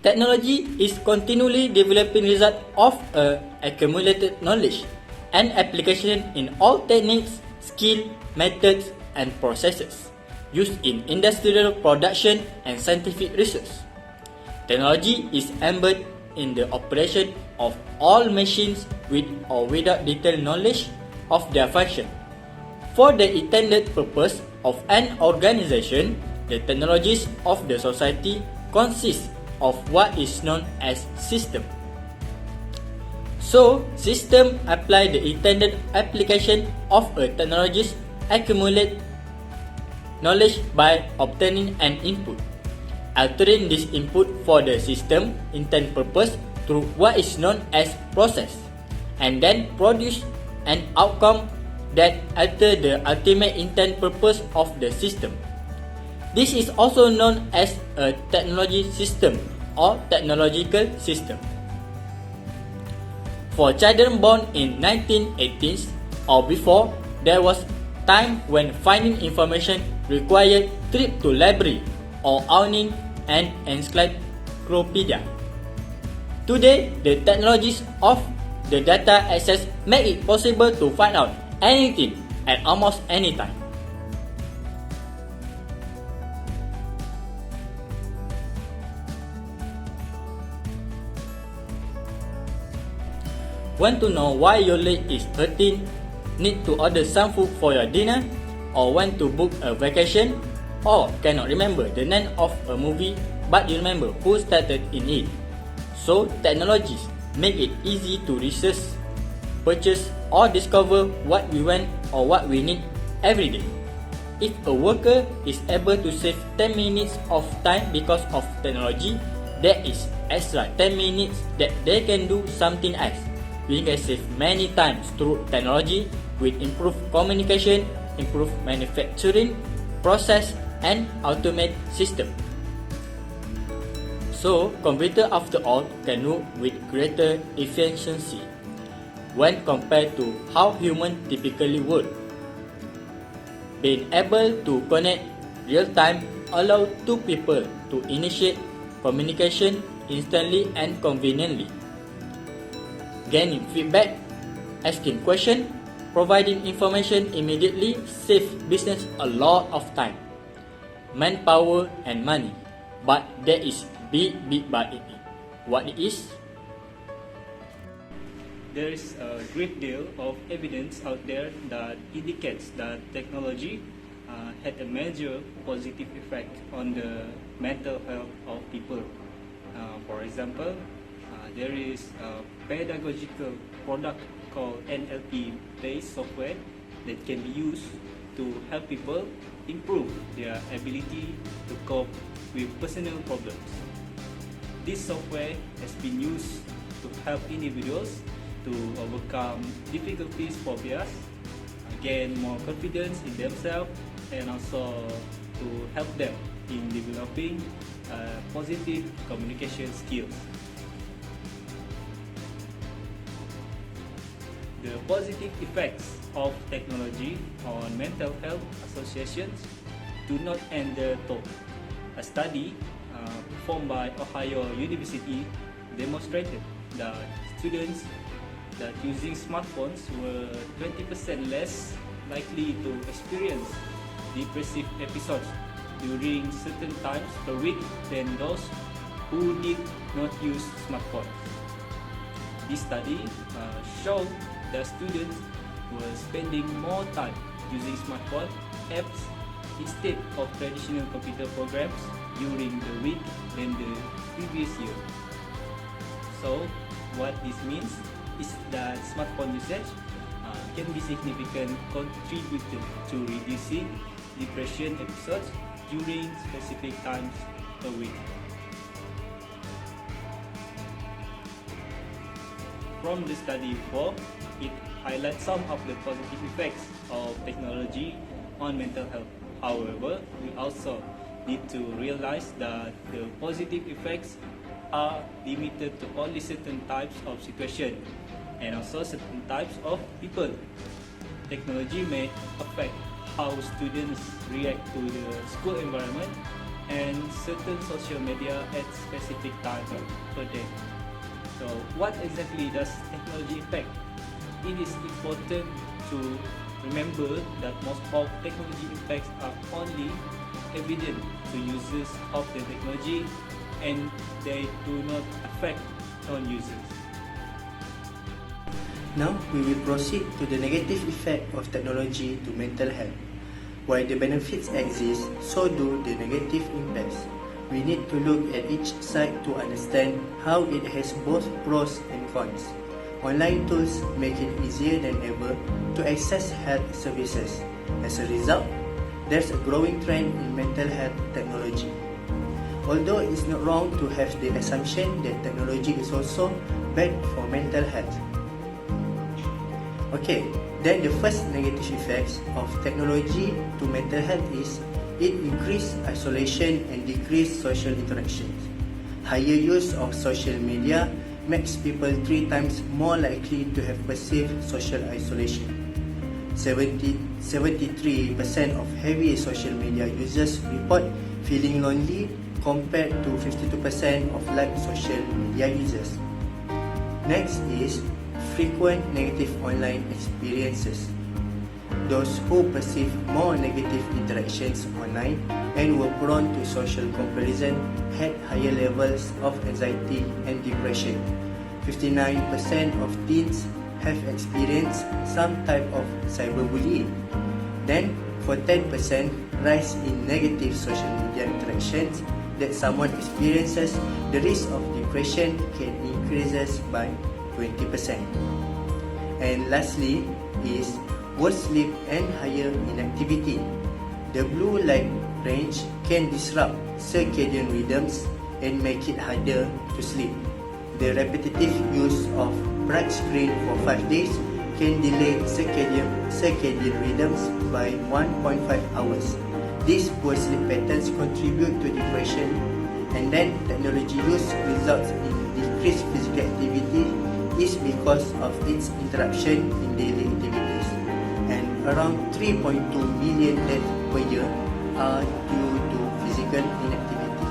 Technology is continually developing result of accumulated knowledge and application in all techniques, skill, methods, and processes used in industrial production and scientific research. Technology is embedded in the operation of all machines with or without detailed knowledge of their function. For the intended purpose of an organization, the technologies of the society consist of what is known as system. So, system apply the intended application of a technologies accumulate knowledge by obtaining an input, altering this input for the system intended purpose through what is known as process, and then produce an outcome that alter the ultimate intent purpose of the system. This is also known as a technology system or technological system. For children born in 1980s or before, there was time when finding information required trip to library or owning an encyclopedia. Today, the technologies of the data access make it possible to find out anything at almost any time. Want to know why your leg is hurting? Need to order some food for your dinner? Or want to book a vacation? Or cannot remember the name of a movie but you remember who started in it? So technologies make it easy to research, purchase or discover what we want or what we need every day. If a worker is able to save 10 minutes of time because of technology, there is extra 10 minutes that they can do something else. We can save many times through technology with improved communication, improved manufacturing process, and automate system. So, computer after all can work with greater efficiency when compared to how humans typically work. Being able to connect real time allows two people to initiate communication instantly and conveniently. Gaining feedback, asking questions, providing information immediately saves business a lot of time, manpower, and money. But there is big but in it. What it is? There is a great deal of evidence out there that indicates that technology had a major positive effect on the mental health of people. For example, there is a pedagogical product called NLP-based software that can be used to help people improve their ability to cope with personal problems. This software has been used to help individuals to overcome difficulties, phobias, gain more confidence in themselves, and also to help them in developing positive communication skills. The positive effects of technology on mental health associations do not end there though. A study performed by Ohio University demonstrated that students that using smartphones were 20% less likely to experience depressive episodes during certain times per week than those who did not use smartphones. This study showed that students were spending more time using smartphone apps instead of traditional computer programs during the week than the previous year. So, what this means is that smartphone usage can be significant contributor to reducing depression episodes during specific times per week. From the study before, it highlights some of the positive effects of technology on mental health. However, we also need to realize that the positive effects are limited to only certain types of situations and also certain types of people. Technology may affect how students react to the school environment, and certain social media at specific time per day. So what exactly does technology impact? It is important to remember that most of technology impacts are only evident to users of the technology and they do not affect non-users. Now we will proceed to the negative effect of technology to mental health. While the benefits exist, so do the negative impacts. We need to look at each side to understand how it has both pros and cons. Online tools make it easier than ever to access health services. As a result, there's a growing trend in mental health technology. Although it's not wrong to have the assumption that technology is also bad for mental health. Okay, then the first negative effects of technology to mental health is it increases isolation and decreases social interactions. Higher use of social media makes people 3 times more likely to have perceived social isolation. 73% of heavy social media users report feeling lonely compared to 52% of light social media users. Next is frequent negative online experiences. Those who perceive more negative interactions online and were prone to social comparison had higher levels of anxiety and depression. 59% of teens have experienced some type of cyberbullying. Then, for 10%, rise in negative social media interactions that someone experiences, the risk of depression can increase by 20%. And lastly is worse sleep and higher inactivity. The blue light range can disrupt circadian rhythms and make it harder to sleep. The repetitive use of bright screen for 5 days can delay circadian rhythms by 1.5 hours. These poor sleep patterns contribute to depression, and then technology use results in decreased physical activity is because of its interruption in daily activities, and around 3.2 million deaths per year are due to physical inactivity.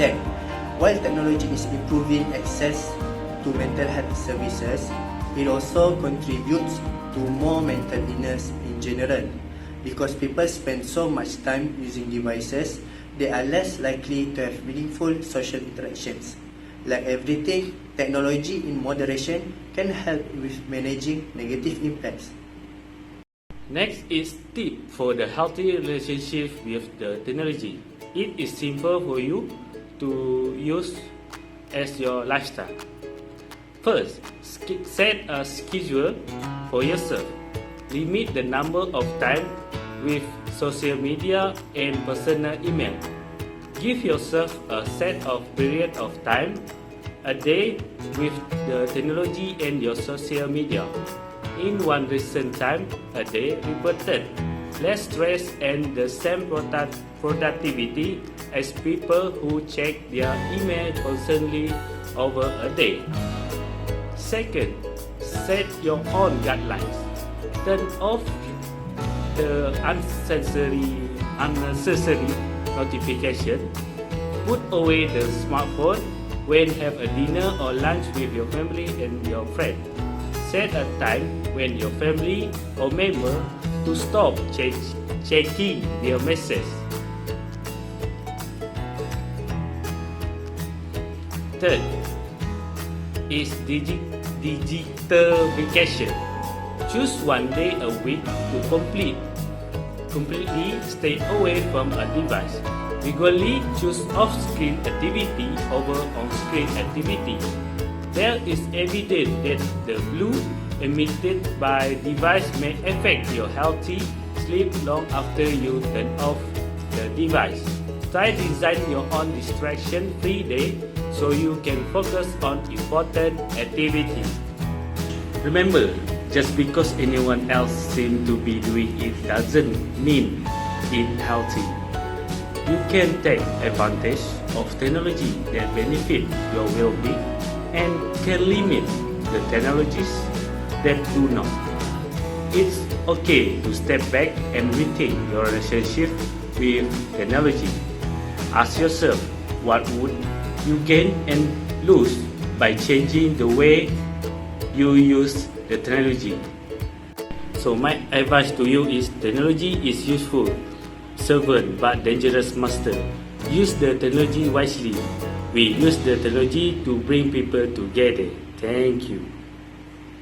Then, while technology is improving access to mental health services, it also contributes to more mental illness in general. Because people spend so much time using devices, they are less likely to have meaningful social interactions. Like everything, technology in moderation can help with managing negative impacts. Next is tip for the healthy relationship with the technology. It is simple for you to use as your lifestyle. First, set a schedule for yourself. Limit the number of time with social media and personal email. Give yourself a set of period of time a day with the technology and your social media. In one recent time a day reported less stress and the same productivity as people who check their email constantly over a day. Second, set your own guidelines. Turn off the unnecessary notification. Put away the smartphone when have a dinner or lunch with your family and your friend. Set a time when your family or member to stop checking their messages. Third is digital vacation. Choose one day a week to completely stay away from a device. Regularly choose off-screen activity over on-screen activity. There is evidence that the blue emitted by device may affect your healthy sleep long after you turn off the device. Try design your own distraction-free day so you can focus on important activities. Remember, just because anyone else seems to be doing it doesn't mean it's healthy. You can take advantage of technology that benefit your well-being and can limit the technologies that do not. It's okay to step back and rethink your relationship with technology. Ask yourself, what would you gain and lose by changing the way you use the technology? So my advice to you is, technology is useful servant but dangerous master. Use the technology wisely. We use the technology to bring people together. Thank you.